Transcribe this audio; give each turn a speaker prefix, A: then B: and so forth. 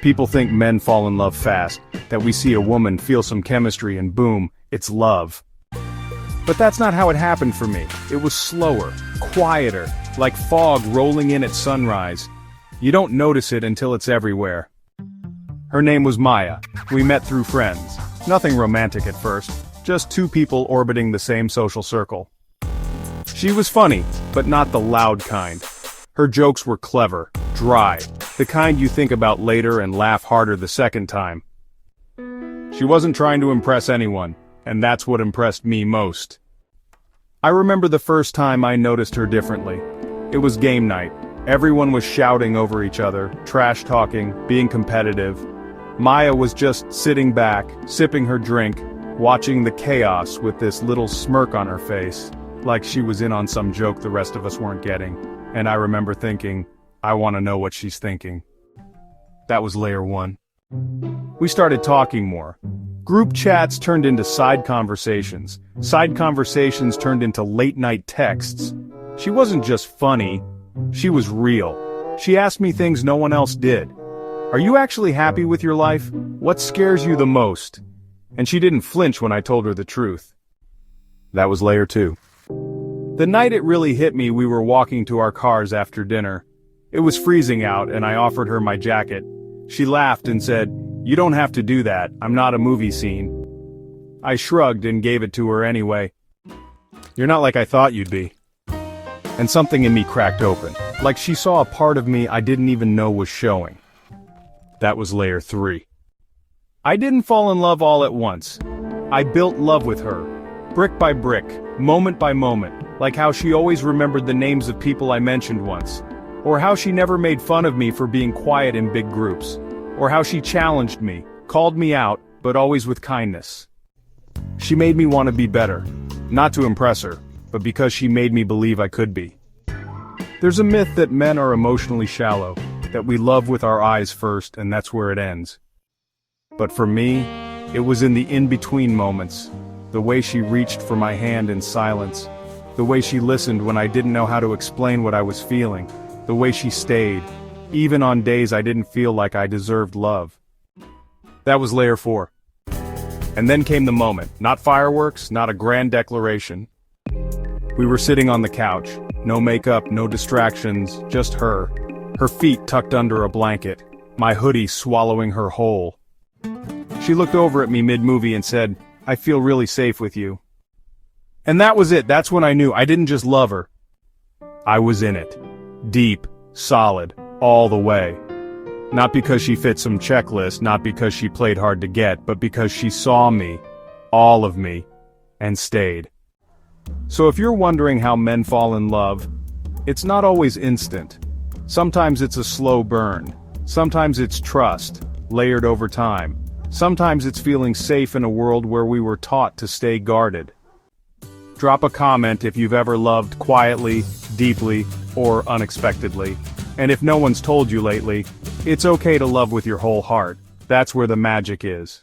A: People think men fall in love fast, that we see a woman, feel some chemistry, and boom, it's love. But that's not how it happened for me. It was slower, quieter, like fog rolling in at sunrise. You don't notice it until it's everywhere. Her name was Maya. We met through friends. Nothing romantic at first, just two people orbiting the same social circle. She was funny, but not the loud kind. Her jokes were clever, dry, the kind you think about later and laugh harder the second time. She wasn't trying to impress anyone, and that's what impressed me most. I remember the first time I noticed her differently. It was game night. Everyone was shouting over each other, trash talking, being competitive. Maya was just sitting back, sipping her drink, watching the chaos with this little smirk on her face, like she was in on some joke the rest of us weren't getting. And I remember thinking, I want to know what she's thinking. That was layer one. We started talking more. Group chats turned into side conversations. Side conversations turned into late-night texts. She wasn't just funny, she was real. She asked me things no one else did. Are you actually happy with your life? What scares you the most? And she didn't flinch when I told her the truth. That was layer two. The night it really hit me, we were walking to our cars after dinner. It was freezing out and I offered her my jacket. She laughed and said, "You don't have to do that, I'm not a movie scene." I shrugged and gave it to her anyway. "You're not like I thought you'd be." And something in me cracked open, like she saw a part of me I didn't even know was showing. That was layer three. I didn't fall in love all at once. I built love with her, brick by brick, moment by moment, like how she always remembered the names of people I mentioned once, or how she never made fun of me for being quiet in big groups, or how she challenged me, called me out, but always with kindness. She made me want to be better, not to impress her, but because she made me believe I could be. There's a myth that men are emotionally shallow, that we love with our eyes first and that's where it ends. But for me, it was in the in-between moments, the way she reached for my hand in silence, the way she listened when I didn't know how to explain what I was feeling, the way she stayed, even on days I didn't feel like I deserved love. That was layer four. And then came the moment, not fireworks, not a grand declaration. We were sitting on the couch, no makeup, no distractions, just her feet tucked under a blanket, my hoodie swallowing her whole. She looked over at me mid-movie and said, "I feel really safe with you." And that was it. That's when I knew I didn't just love her. I was in it. Deep, solid, all the way. Not because she fit some checklist, not because she played hard to get, but because she saw me, all of me, and stayed. So if you're wondering how men fall in love, it's not always instant. Sometimes it's a slow burn. Sometimes it's trust, layered over time. Sometimes it's feeling safe in a world where we were taught to stay guarded. Drop a comment if you've ever loved quietly, deeply, or unexpectedly. And if no one's told you lately, it's okay to love with your whole heart. That's where the magic is.